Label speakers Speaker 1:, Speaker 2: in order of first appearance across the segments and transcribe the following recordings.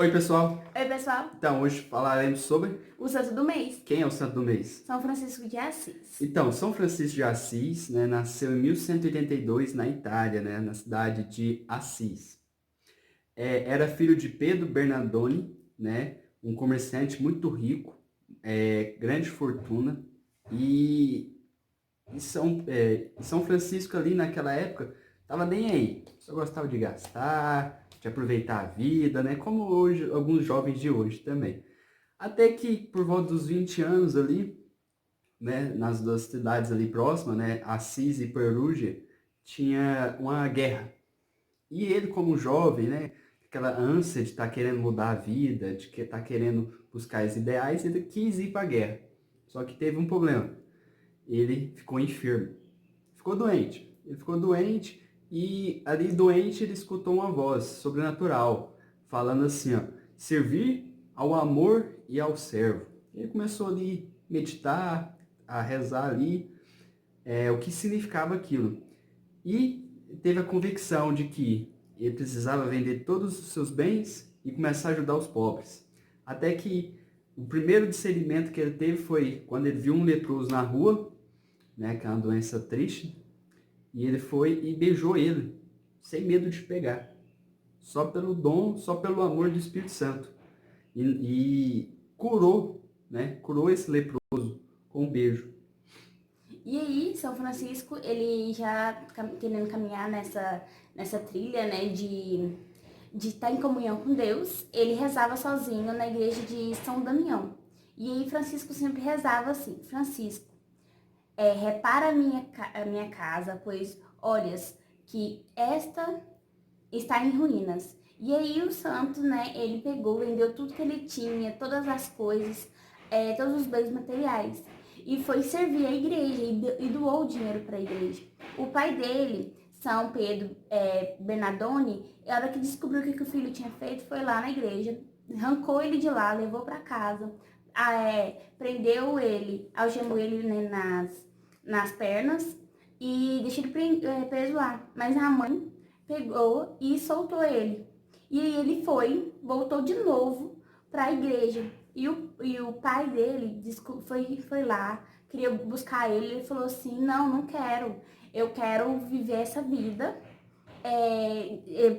Speaker 1: Oi, pessoal.
Speaker 2: Oi, pessoal.
Speaker 1: Então, hoje falaremos sobre
Speaker 2: O santo do mês.
Speaker 1: quem é o santo do mês.
Speaker 2: São Francisco de Assis.
Speaker 1: Então, São Francisco de Assis, né, nasceu em 1182 na Itália, né, na cidade de Assis. Era filho de Pedro Bernardone, né, um comerciante muito rico, grande fortuna, e, São Francisco ali naquela época estava nem aí, só gostava de gastar, de aproveitar a vida, né, como hoje alguns jovens de hoje também. Até que por volta dos 20 anos ali, né, nas duas cidades ali próximas, né, Assis e Perugia, tinha uma guerra. E ele, como jovem, né, aquela ânsia de estar querendo mudar a vida, de estar querendo buscar os ideais, ele quis ir para a guerra. Só que teve um problema. Ele ficou enfermo. Ficou doente. Ele ficou doente e ali doente ele escutou uma voz sobrenatural falando assim, ó, servir ao amor e ao servo. Ele começou ali a meditar, a rezar ali o que significava aquilo. E teve a convicção de que ele precisava vender todos os seus bens e começar a ajudar os pobres. Até que o primeiro discernimento que ele teve foi quando ele viu um leproso na rua, né, que é uma doença triste, e ele foi e beijou ele, sem medo de pegar. Só pelo dom, só pelo amor do Espírito Santo. E curou, né? Curou esse leproso com um beijo.
Speaker 2: E aí, São Francisco, ele já querendo caminhar nessa trilha, né, de estar em comunhão com Deus, ele rezava sozinho na igreja de São Damião. E aí, Francisco sempre rezava assim: Francisco, repara a minha casa, pois olhas que esta está em ruínas. E aí o santo, né, ele pegou, vendeu tudo que ele tinha, todas as coisas, todos os bens materiais, e foi servir a igreja e doou o dinheiro para a igreja. O pai dele, São Pedro Bernardone, a hora que descobriu o que o filho tinha feito, foi lá na igreja, arrancou ele de lá, levou para casa, prendeu ele, algemou ele, né, nas pernas e deixou ele preso lá. Mas a mãe pegou e soltou ele. E aí ele voltou de novo para a igreja. E o pai dele foi lá, queria buscar ele. Ele falou assim: não, não quero. Eu quero viver essa vida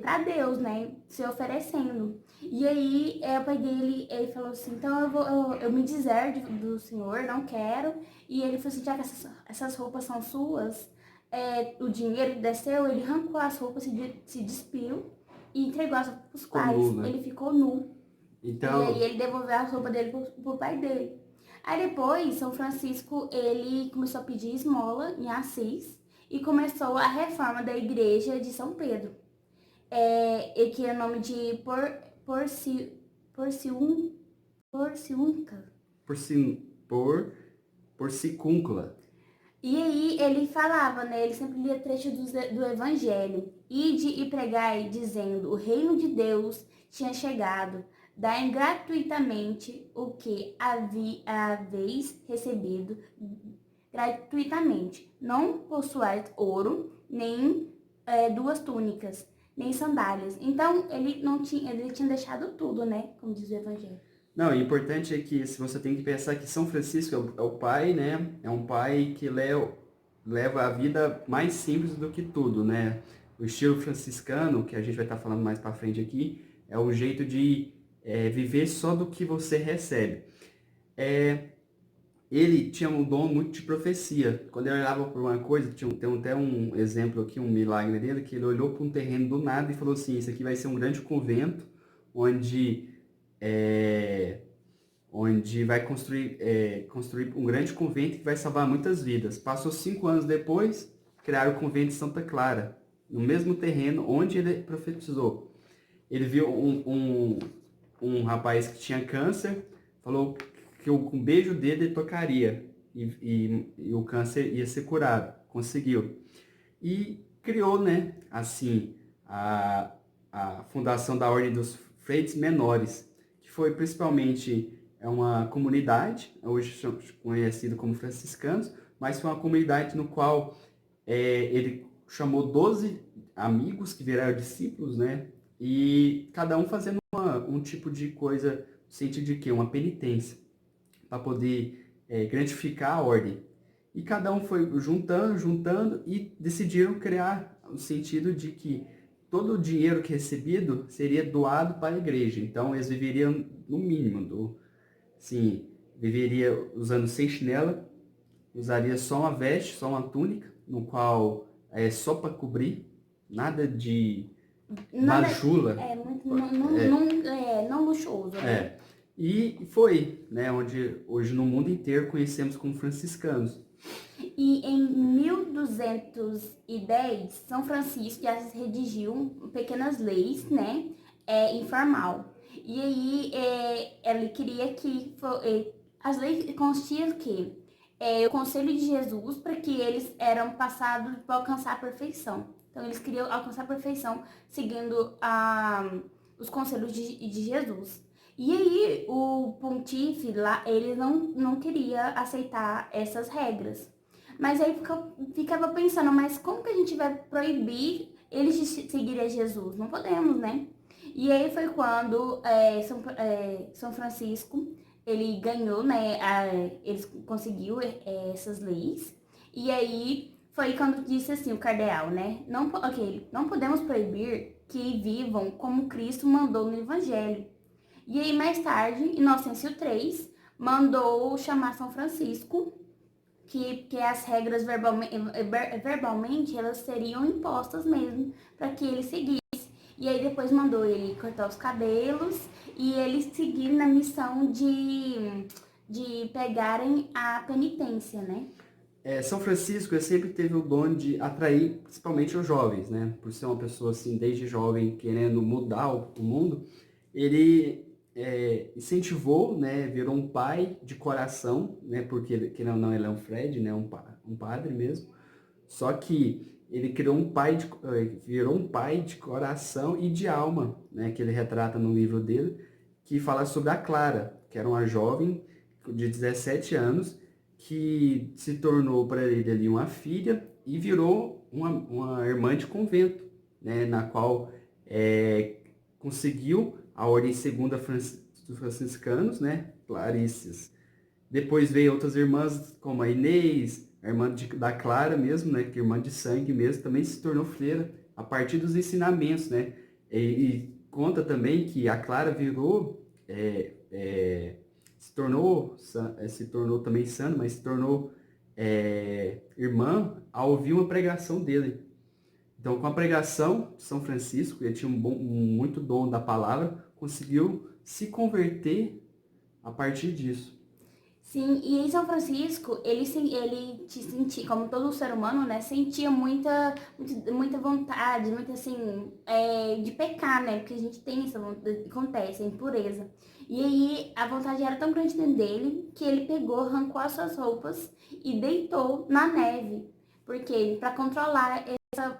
Speaker 2: para Deus, né? Se oferecendo. E aí o pai dele ele falou assim: então eu me deserto do Senhor, não quero. E ele falou assim: já que essas roupas são suas, o dinheiro desceu, ele arrancou as roupas, se despiu e entregou as roupas pros
Speaker 1: Ficou nu,
Speaker 2: pais.
Speaker 1: né?
Speaker 2: Ele ficou nu. E aí
Speaker 1: Então,
Speaker 2: ele devolveu as roupas dele pro pai dele. Aí depois, São Francisco, ele começou a pedir esmola em Assis e começou a reforma da igreja de São Pedro. E que é o nome de Porciun, Porciunca.
Speaker 1: por, por, por Porcíncula.
Speaker 2: E aí ele falava, né? Ele sempre lia trecho do Evangelho. Ide e pregai, dizendo: o reino de Deus tinha chegado. Dai gratuitamente o que haveis recebido gratuitamente. Não possuais ouro, nem duas túnicas, nem sandálias. Então ele tinha deixado tudo, né? Como diz o Evangelho.
Speaker 1: Não, o importante é que se você tem que pensar que São Francisco é o pai, né? É um pai que leva a vida mais simples do que tudo, né? O estilo franciscano, que a gente vai estar falando mais para frente aqui, é o jeito de viver só do que você recebe. Ele tinha um dom muito de profecia. Quando ele olhava por uma coisa, tem até um exemplo aqui, um milagre dele, que ele olhou para um terreno do nada e falou assim: isso aqui vai ser um grande convento, onde é, onde vai construir um grande convento que vai salvar muitas vidas. Passou 5 anos depois, criaram o convento de Santa Clara, no mesmo terreno onde ele profetizou. Ele viu um rapaz que tinha câncer, falou que com o beijo dele ele tocaria e o câncer ia ser curado. Conseguiu. E criou, né, assim, a fundação da Ordem dos Frades Menores, que foi principalmente uma comunidade, hoje conhecido como franciscanos, mas foi uma comunidade no qual ele chamou 12 amigos que viraram discípulos, né, e cada um fazendo um tipo de coisa, no sentido de quê? Uma penitência, para poder gratificar a ordem. E cada um foi juntando e decidiram criar o sentido de que todo o dinheiro que recebido seria doado para a igreja. Então eles viveriam no mínimo, sim, viveria usando sem chinela, usaria só uma veste, só uma túnica, no qual é só para cobrir, nada de
Speaker 2: Nada,
Speaker 1: bajula.
Speaker 2: não luxuoso, né?
Speaker 1: E foi, né, onde hoje no mundo inteiro conhecemos como franciscanos.
Speaker 2: E em 1210, São Francisco já redigiu pequenas leis, né, informal. E aí ele queria que as leis constiam que o Conselho de Jesus, para que eles eram passados para alcançar a perfeição. Então eles queriam alcançar a perfeição seguindo os conselhos de Jesus. E aí o pontífice lá, ele não queria aceitar essas regras. Mas aí ficava pensando, mas como que a gente vai proibir eles de seguir a Jesus? Não podemos, né? E aí foi quando São Francisco, ele ganhou, né? Eles conseguiu essas leis. E aí foi quando disse assim, o cardeal, né? Não podemos proibir que vivam como Cristo mandou no Evangelho. E aí mais tarde, Inocêncio III mandou chamar São Francisco, que as regras verbalmente elas seriam impostas mesmo, para que ele seguisse. E aí depois mandou ele cortar os cabelos e ele seguir na missão de pegarem a penitência, né?
Speaker 1: São Francisco sempre teve o dom de atrair principalmente os jovens, né? Por ser uma pessoa assim, desde jovem, querendo mudar o mundo, ele incentivou, né? Virou um pai de coração, né? Porque, querendo ou não, ele é um Fred, né? Um padre mesmo. Só que ele virou um pai de coração e de alma, né? Que ele retrata no livro dele, que fala sobre a Clara, que era uma jovem de 17 anos, que se tornou para ele ali uma filha e virou uma irmã de convento, né, na qual conseguiu a ordem segunda dos franciscanos, né, Clarisses. Depois veio outras irmãs, como a Inês, a irmã da Clara mesmo, né, que é irmã de sangue mesmo, também se tornou freira a partir dos ensinamentos, né, e conta também que a Clara virou se tornou também sã, mas se tornou irmã ao ouvir uma pregação dele. Então, com a pregação de São Francisco, ele tinha muito dom da palavra, conseguiu se converter a partir disso.
Speaker 2: Sim, e em São Francisco, ele te sentia, como todo ser humano, né, sentia muita vontade, muita assim, de pecar, né, porque a gente tem essa vontade, acontece, a impureza. E aí, a vontade era tão grande dentro dele, que ele pegou, arrancou as suas roupas e deitou na neve, porque para controlar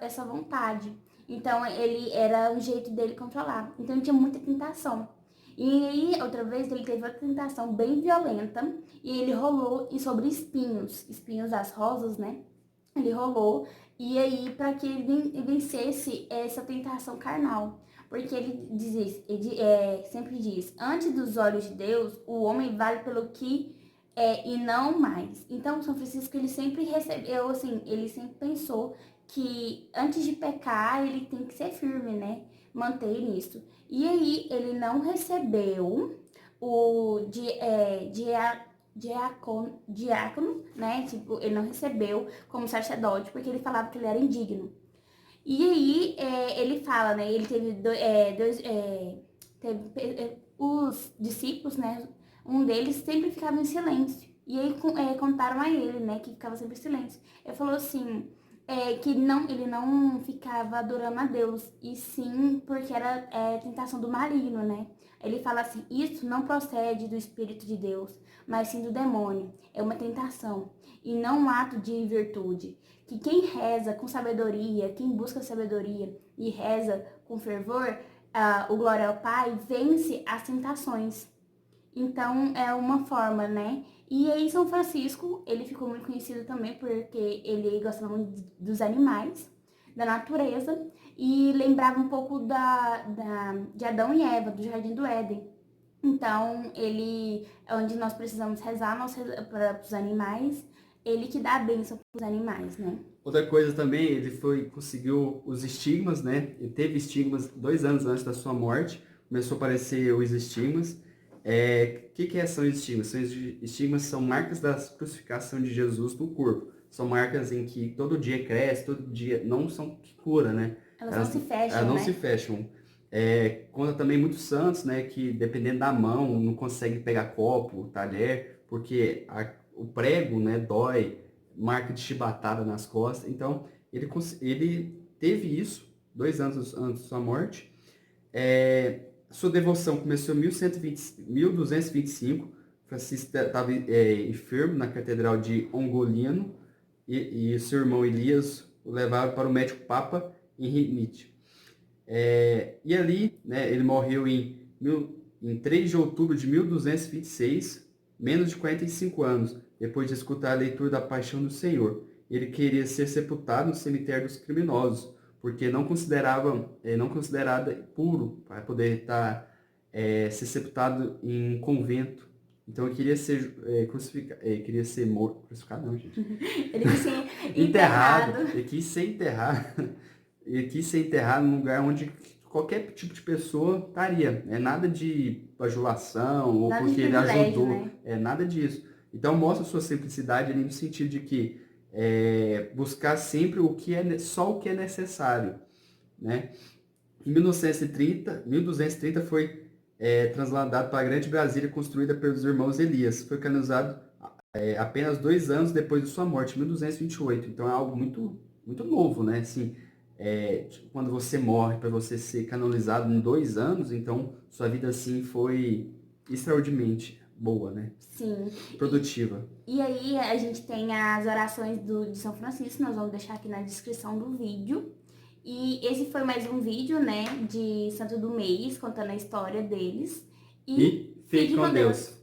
Speaker 2: essa vontade. Então, ele era um jeito dele controlar. Então, ele tinha muita tentação. E aí, outra vez, ele teve uma tentação bem violenta e ele rolou sobre espinhos das rosas, né? Ele rolou, e aí, para que ele vencesse essa tentação carnal. Porque sempre diz, antes dos olhos de Deus, o homem vale pelo que é e não mais. Então, São Francisco, ele sempre recebeu, assim, ele sempre pensou que antes de pecar, ele tem que ser firme, né? Manter nisso. E aí, ele não recebeu o diácono, né? Tipo, ele não recebeu como sacerdote, porque ele falava que ele era indigno. E aí, ele fala, né? Ele teve os discípulos, né? Um deles sempre ficava em silêncio. E aí contaram a ele, né? Que ficava sempre em silêncio. Ele falou assim, que ele não ficava adorando a Deus, e sim porque era tentação do maligno, né? Ele fala assim, isso não procede do Espírito de Deus, mas sim do demônio. É uma tentação e não um ato de virtude. Que quem reza com sabedoria, quem busca sabedoria e reza com fervor, o glória ao Pai, vence as tentações. Então, é uma forma, né? E aí, São Francisco, ele ficou muito conhecido também porque ele gostava muito dos animais. da natureza e lembrava um pouco de Adão e Eva, do Jardim do Éden. Então, ele é onde nós precisamos rezar para os animais, ele que dá a bênção para os animais, né?
Speaker 1: Outra coisa também, conseguiu os estigmas, né? Ele teve estigmas 2 anos antes da sua morte, começou a aparecer os estigmas. São os estigmas? Estigmas são marcas da crucificação de Jesus no corpo. São marcas em que todo dia cresce, todo dia não são que cura, né?
Speaker 2: Elas não se fecham,
Speaker 1: elas não
Speaker 2: né?
Speaker 1: se fecham. Conta também muitos santos, né? Que dependendo da mão, não consegue pegar copo, talher, porque o prego, né, dói, marca de chibatada nas costas. Então, ele teve isso 2 anos antes da sua morte. Sua devoção começou em 1225. Francisco estava enfermo na Catedral de Ongolino e seu irmão Elias o levaram para o médico Papa Henrique. E ali, né, ele morreu em 3 de outubro de 1226, menos de 45 anos, depois de escutar a leitura da Paixão do Senhor. Ele queria ser sepultado no cemitério dos criminosos, porque não considerado puro para poder ser sepultado em convento. Então ele queria ser crucificado, queria ser morto, crucificado não, gente.
Speaker 2: Ele quis ser enterrado.
Speaker 1: Ele quis ser enterrado. Ele quis ser enterrado num lugar onde qualquer tipo de pessoa estaria. Nada de bajulação ou
Speaker 2: Nada
Speaker 1: porque
Speaker 2: de
Speaker 1: ele ajudou.
Speaker 2: né?
Speaker 1: Nada disso. Então mostra sua simplicidade ali no sentido de que buscar sempre só o que é necessário, né? Em 1230 foi transladado para a Grande Brasília, construída pelos irmãos Elias. Foi canonizado apenas 2 anos depois de sua morte, em 1228. Então é algo muito, muito novo, né? Assim, quando você morre, para você ser canonizado em 2 anos, então sua vida assim foi extraordinariamente boa, né?
Speaker 2: Sim.
Speaker 1: Produtiva.
Speaker 2: E aí a gente tem as orações de São Francisco, nós vamos deixar aqui na descrição do vídeo. E esse foi mais um vídeo, né, de Santo do Mês, contando a história deles.
Speaker 1: E fique com Deus.